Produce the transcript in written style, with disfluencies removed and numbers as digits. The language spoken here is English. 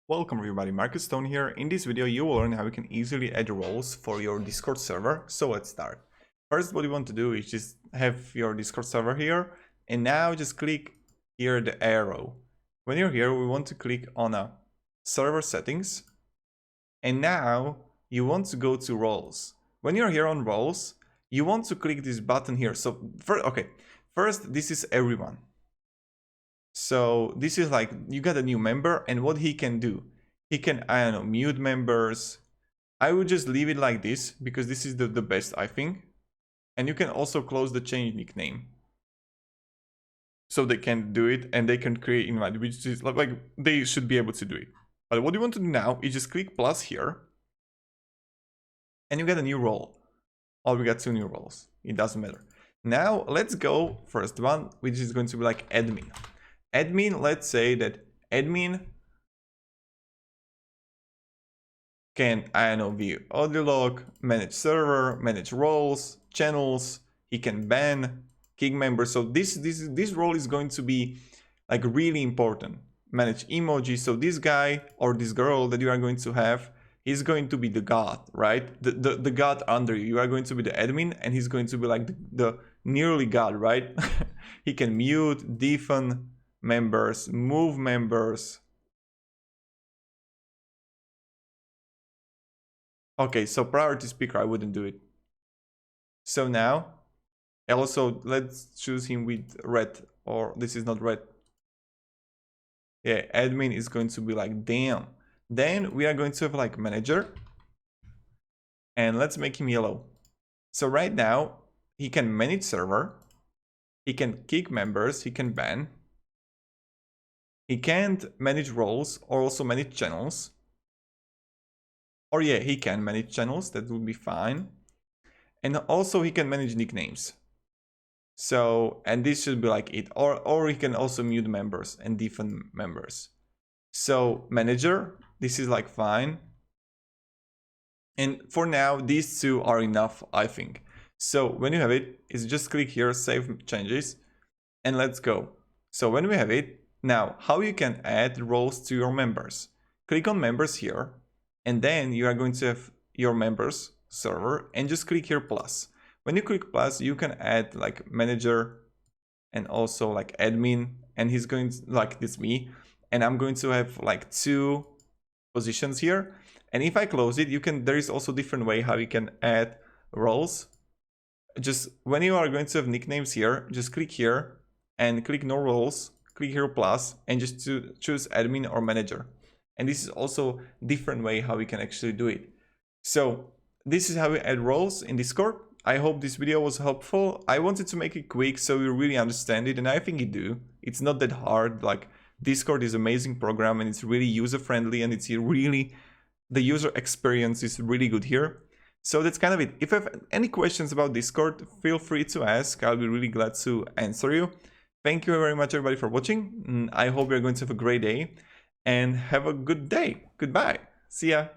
Welcome everybody, Marcus Stone here. In this video you will learn how you can easily add roles for your Discord server. So let's start. First, what you want to do is just have your Discord server here, and now just click here the arrow. When you're here, we want to click on a server settings, and now you want to go to roles. When you're here on roles, you want to click this button here. So first this is everyone. So this is like, you got a new member, and what he can do, he can, I don't know, mute members. I would just leave it like this because this is the best, I think. And you can also close the change nickname. So they can do it and they can create invite, which is like they should be able to do it. But what you want to do now is just click plus here, and you get a new role. Or we got two new roles, it doesn't matter. Now let's go first one, which is going to be like admin. Admin, let's say that admin can, I don't know, view audio log, manage server, manage roles, channels. He can ban, kick members. So this role is going to be like really important. Manage emojis. So this guy or this girl that you are going to have, he's going to be the god, right? The god under you. You are going to be the admin, and he's going to be like the nearly god, right? He can mute, deafen members, move members. Okay, so priority speaker, I wouldn't do it. So now, also let's choose him with red, or this is not red. Yeah, admin is going to be like damn. Then we are going to have like manager, and let's make him yellow. So right now he can manage server, he can kick members, he can ban. He can't manage roles or also manage channels. Or yeah, he can manage channels, that would be fine. And also he can manage nicknames. So, and this should be like it. Or he can also mute members and deafen members. So manager, this is like fine. And for now, these two are enough, I think. So when you have it, is just click here, save changes, and let's go. So when we have it, now, how you can add roles to your members. Click on members here, and then you are going to have your members server, and just click here plus. When you click plus, you can add like manager and also like admin, and he's going to, like this me, and I'm going to have like two positions here. And if I close it, you can, there is also different way how you can add roles. Just when you are going to have nicknames here, just click here and click no roles. Click here plus, and just to choose admin or manager. And this is also different way how we can actually do it. So this is how we add roles in Discord. I hope this video was helpful. I wanted to make it quick so you really understand it, and I think you do. It's not that hard. Like, Discord is an amazing program, and it's really user friendly, and it's really, the user experience is really good here. So that's kind of it. If you have any questions about Discord, feel free to ask. I'll be really glad to answer you. Thank you very much, everybody, for watching. I hope you're going to have a great day and have a good day. Goodbye. See ya.